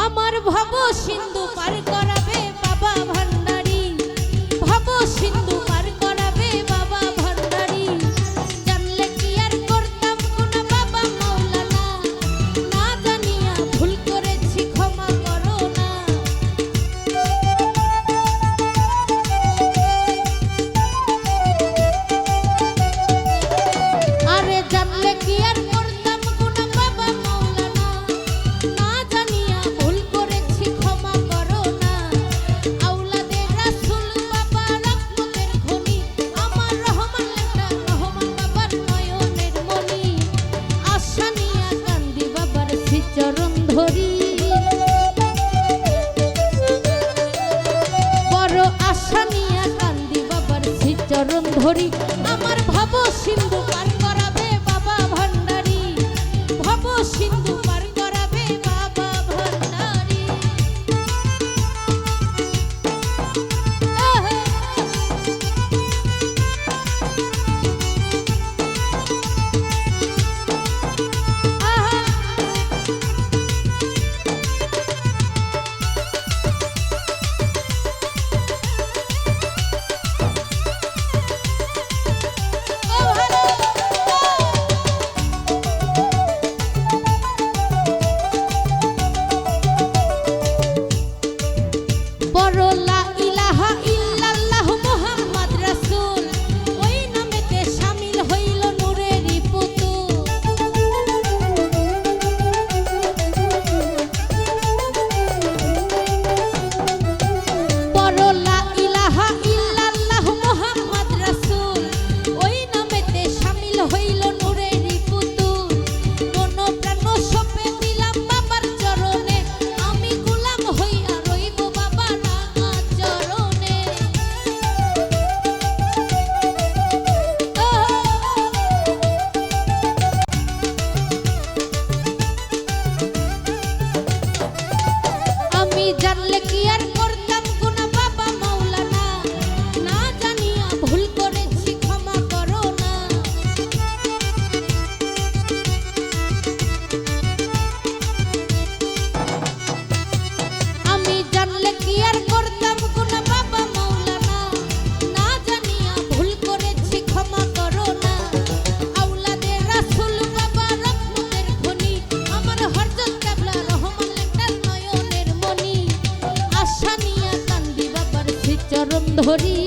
আমার ভব সিন্ধু পার করাবে বাবা ভান্ডারী, ভব সিন্ধু পার করাবে বাবা ভান্ডারী। জানলে কি আর করতাম গুনাহ বাবা মাওলানা, না জানিয়া ভুল করেছি ক্ষমা করো না। আরে জানলে কি আর করতাম গুনাহ বাবা মাওলানা, না জানিয়া ভুল করেছি ক্ষমা করো না। আওলাদে রাসূল বাবা রহমতের খনি, আমার রহমান লেখা রহমান বাবার নয়নের মনি। আশা নিয়া কান্দি বাবার শ্রীচরণ ধরি, বড় আশা নিয়া কান্দি বাবার শ্রীচরণ ধরি। আমার ভব সিন্ধু পার করাবে বাবা ভান্ডারী, ভব সিন্ধু পার করাবে বাবা ভান্ডারী। আহা, আহা, ও ভালো। বড় লা ইলাহা ইল্লাল্লাহ মুহাম্মদ রাসূল, ওই নামেতে শামিল হইল নূরেরই পুতুল। বড় লা ইলাহা ইল্লাল্লাহ মুহাম্মদ রাসূল, ওই নামেতে শামিল হইল নূরেরই পুতুল। মন প্রাণ সঁপে দিলাম বাবার চরণে, আমি গোলাম হইয়া রইব বাবা রাঙা চরণে। আমি জানলে কি আর করতাম গুনাহ বাবা মাওলানা, না জানিয়া ভুল করেছি ক্ষমা করো না। আমি জানলে কি আর করতাম গুনাহ বাবা মাওলানা, না জানিয়া ভুল করেছি ক্ষমা করো না। আওলাদে রাসূল বাবা রহমতের খনি, আমার হযরত কেবলা রহমান লেখা নয়নের মনি। আশা নিয়া কান্দি বাবার শ্রীচরণ ধরি,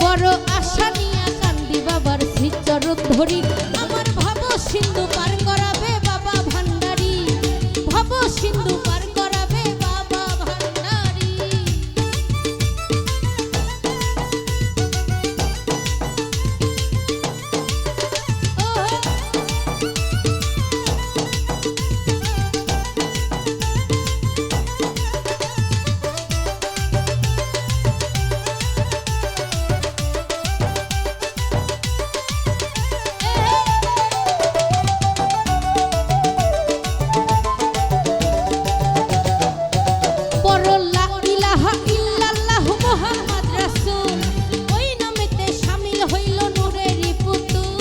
বড় আশা নিয়া কান্দি বাবার শ্রীচরণ ধরি। আমার ভব সিন্ধু পার করাবে বাবা ভান্ডারী, ভব সিন্ধু পার করাবে বাবা ভান্ডারী। বড় লা ইলাহা ইল্লাল্লাহ মুহাম্মদ রাসূল, ওই নামেতে শামিল হইল নূরেরই পুতুল।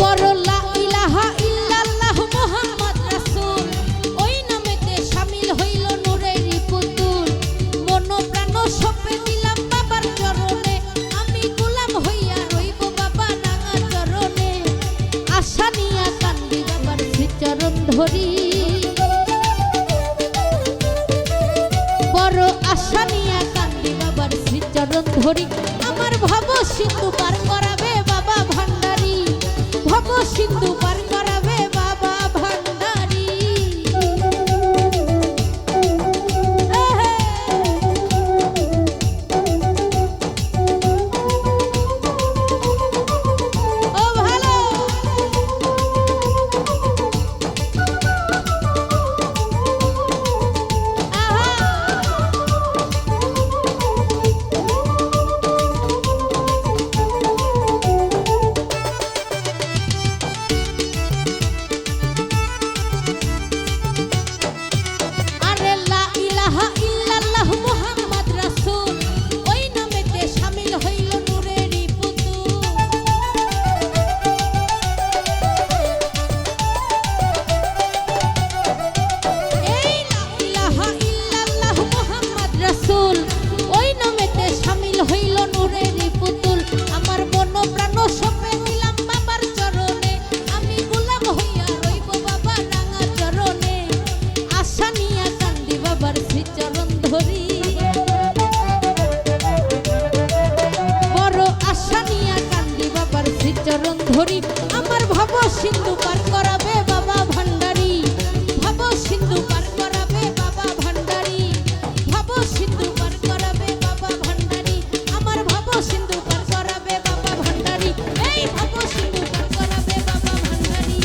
বড় লা ইলাহা ইল্লাল্লাহ মুহাম্মদ রাসূল, ওই নামেতে শামিল হইল নূরেরই পুতুল। মন প্রাণ সঁপে দিলাম বাবার চরণে, আমি গোলাম হইয়া রইব বাবা রাঙা চরণে। আশা নিয়া কান্দি বাবার শ্রীচরণ ধরি, বড় আশা নিয়া কান্দি বাবার শ্রীচরণ ধরি। আমার ভব সিন্ধু পার করাবে বাবা ভান্ডারী, ভব সিন্ধু পার করাবে বাবা ভান্ডারী। আহা, ও ভালো। আহা, সিন্ধু পার করাবে বাবা ভান্ডারি, এই ভব সিন্ধু পার করাবে বাবা ভান্ডারি।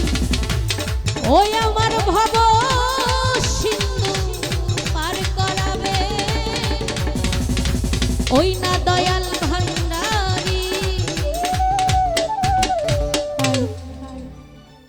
ওই